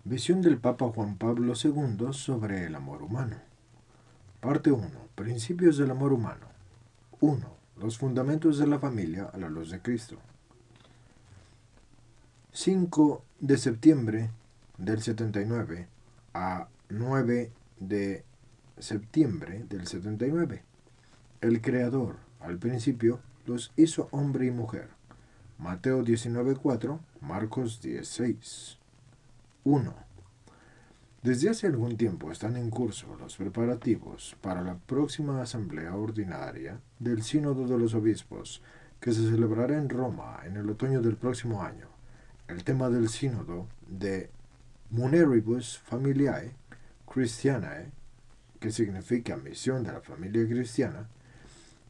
Visión del Papa Juan Pablo II sobre el amor humano. Parte 1. Principios del amor humano. 1. Los fundamentos de la familia a la luz de Cristo. 5 de septiembre del 79 a 9 de septiembre del 79. El Creador, al principio, los hizo hombre y mujer. Mateo 19:4, Marcos 10:6. 1. Desde hace algún tiempo están en curso los preparativos para la próxima asamblea ordinaria del Sínodo de los Obispos, que se celebrará en Roma en el otoño del próximo año. El tema del sínodo de Muneribus Familiae Christianae, que significa misión de la familia cristiana,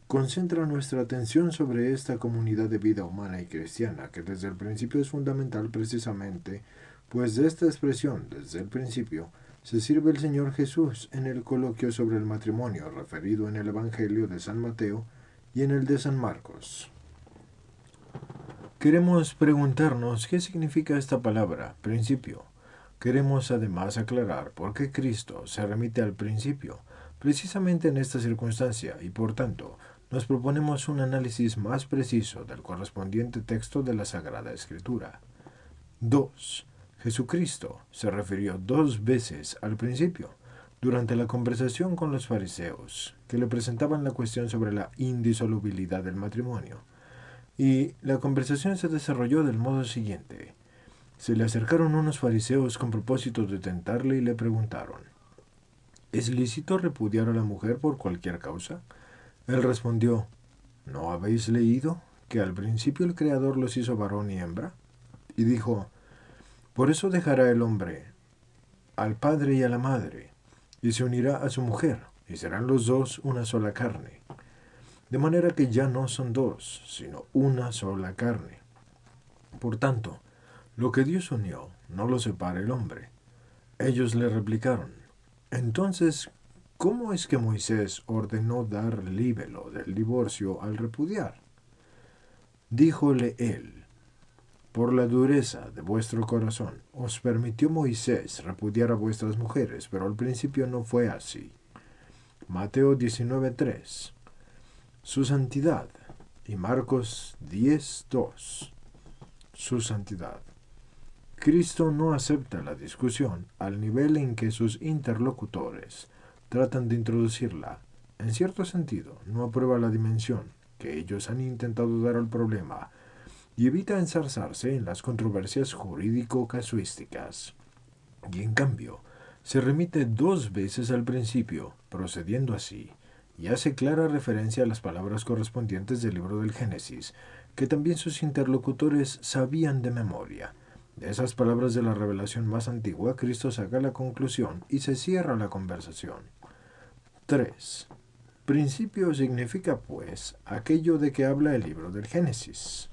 concentra nuestra atención sobre esta comunidad de vida humana y cristiana, que desde el principio es fundamental precisamente, pues de esta expresión, desde el principio, se sirve el Señor Jesús en el coloquio sobre el matrimonio referido en el Evangelio de San Mateo y en el de San Marcos. Queremos preguntarnos qué significa esta palabra, principio. Queremos además aclarar por qué Cristo se remite al principio, precisamente en esta circunstancia, y por tanto, nos proponemos un análisis más preciso del correspondiente texto de la Sagrada Escritura. 2. Jesucristo se refirió 2 veces al principio, durante la conversación con los fariseos, que le presentaban la cuestión sobre la indisolubilidad del matrimonio. Y la conversación se desarrolló del modo siguiente. Se le acercaron unos fariseos con propósito de tentarle y le preguntaron: ¿es lícito repudiar a la mujer por cualquier causa? Él respondió: ¿no habéis leído que al principio el Creador los hizo varón y hembra? Y dijo: por eso dejará el hombre al padre y a la madre, y se unirá a su mujer, y serán los dos una sola carne. De manera que ya no son dos, sino una sola carne. Por tanto, lo que Dios unió, no lo separa el hombre. Ellos le replicaron: entonces, ¿cómo es que Moisés ordenó dar libelo del divorcio al repudiar? Díjole él: por la dureza de vuestro corazón os permitió Moisés repudiar a vuestras mujeres, pero al principio no fue así. Mateo 19:3. Su santidad. Y Marcos 10:2. Su santidad. Cristo no acepta la discusión al nivel en que sus interlocutores tratan de introducirla. En cierto sentido, no aprueba la dimensión que ellos han intentado dar al problema y evita enzarzarse en las controversias jurídico-casuísticas. Y en cambio, se remite 2 veces al principio, procediendo así, y hace clara referencia a las palabras correspondientes del libro del Génesis, que también sus interlocutores sabían de memoria. De esas palabras de la revelación más antigua, Cristo saca la conclusión y se cierra la conversación. 3. Principio significa, pues, aquello de que habla el libro del Génesis.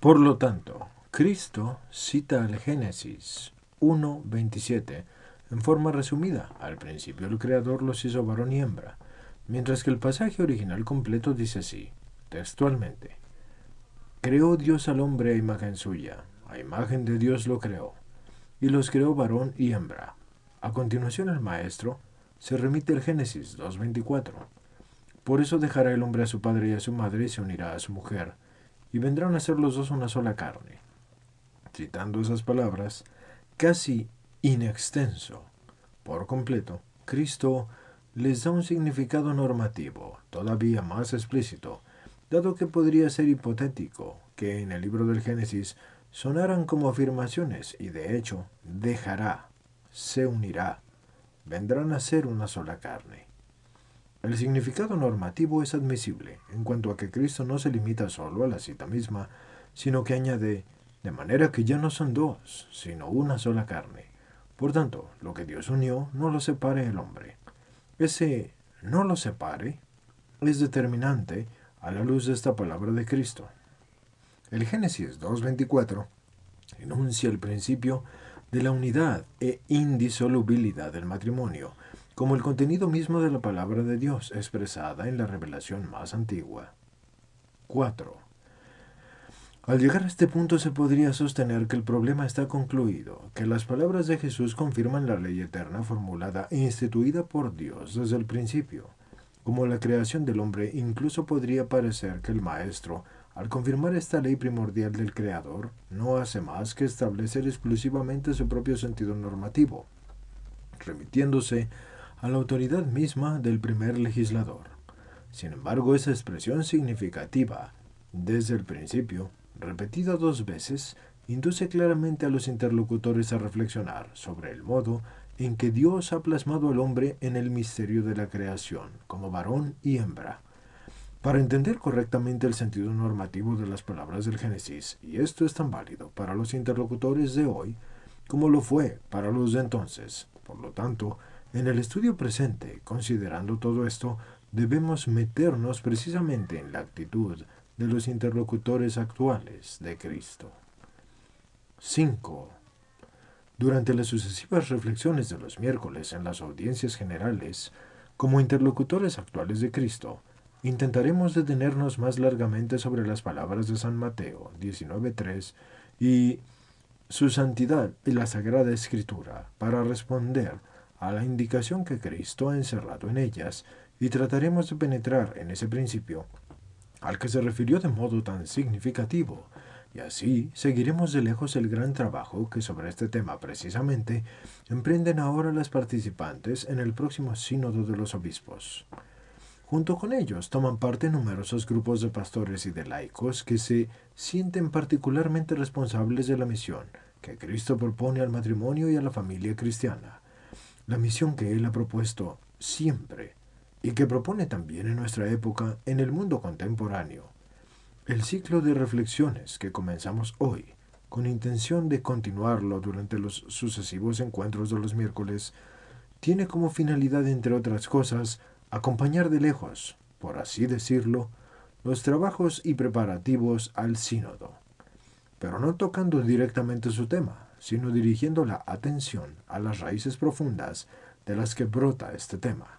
Por lo tanto, Cristo cita el Génesis 1:27 en forma resumida: al principio el Creador los hizo varón y hembra, mientras que el pasaje original completo dice así, textualmente: creó Dios al hombre a imagen suya, a imagen de Dios lo creó, y los creó varón y hembra. A continuación el maestro se remite al Génesis 2:24. Por eso dejará el hombre a su padre y a su madre y se unirá a su mujer, y vendrán a ser los dos una sola carne. Citando esas palabras, casi in extenso, por completo, Cristo les da un significado normativo todavía más explícito, dado que podría ser hipotético que en el libro del Génesis sonaran como afirmaciones y de hecho dejará, se unirá, vendrán a ser una sola carne. El significado normativo es admisible en cuanto a que Cristo no se limita solo a la cita misma, sino que añade: de manera que ya no son dos, sino una sola carne. Por tanto, lo que Dios unió, no lo separe el hombre. Ese no lo separe es determinante a la luz de esta palabra de Cristo. El Génesis 2:24 enuncia el principio de la unidad e indisolubilidad del matrimonio, como el contenido mismo de la palabra de Dios expresada en la revelación más antigua. 4. Al llegar a este punto se podría sostener que el problema está concluido, que las palabras de Jesús confirman la ley eterna formulada e instituida por Dios desde el principio. Como la creación del hombre, incluso podría parecer que el Maestro, al confirmar esta ley primordial del Creador, no hace más que establecer exclusivamente su propio sentido normativo, remitiéndose a la autoridad misma del primer legislador. Sin embargo, esa expresión significativa, desde el principio, repetida 2 veces, induce claramente a los interlocutores a reflexionar sobre el modo en que Dios ha plasmado al hombre en el misterio de la creación, como varón y hembra. Para entender correctamente el sentido normativo de las palabras del Génesis, y esto es tan válido para los interlocutores de hoy como lo fue para los de entonces. Por lo tanto, en el estudio presente, considerando todo esto, debemos meternos precisamente en la actitud de los interlocutores actuales de Cristo. 5. Durante las sucesivas reflexiones de los miércoles en las audiencias generales, como interlocutores actuales de Cristo, intentaremos detenernos más largamente sobre las palabras de San Mateo 19.3 y su santidad y la Sagrada Escritura para responder a la indicación que Cristo ha encerrado en ellas, y trataremos de penetrar en ese principio al que se refirió de modo tan significativo, y así seguiremos de lejos el gran trabajo que sobre este tema precisamente emprenden ahora las participantes en el próximo Sínodo de los Obispos. Junto con ellos toman parte numerosos grupos de pastores y de laicos que se sienten particularmente responsables de la misión que Cristo propone al matrimonio y a la familia cristiana, la misión que Él ha propuesto siempre y que propone también en nuestra época en el mundo contemporáneo. El ciclo de reflexiones que comenzamos hoy, con intención de continuarlo durante los sucesivos encuentros de los miércoles, tiene como finalidad, entre otras cosas, acompañar de lejos, por así decirlo, los trabajos y preparativos al sínodo, pero no tocando directamente su tema, sino dirigiendo la atención a las raíces profundas de las que brota este tema.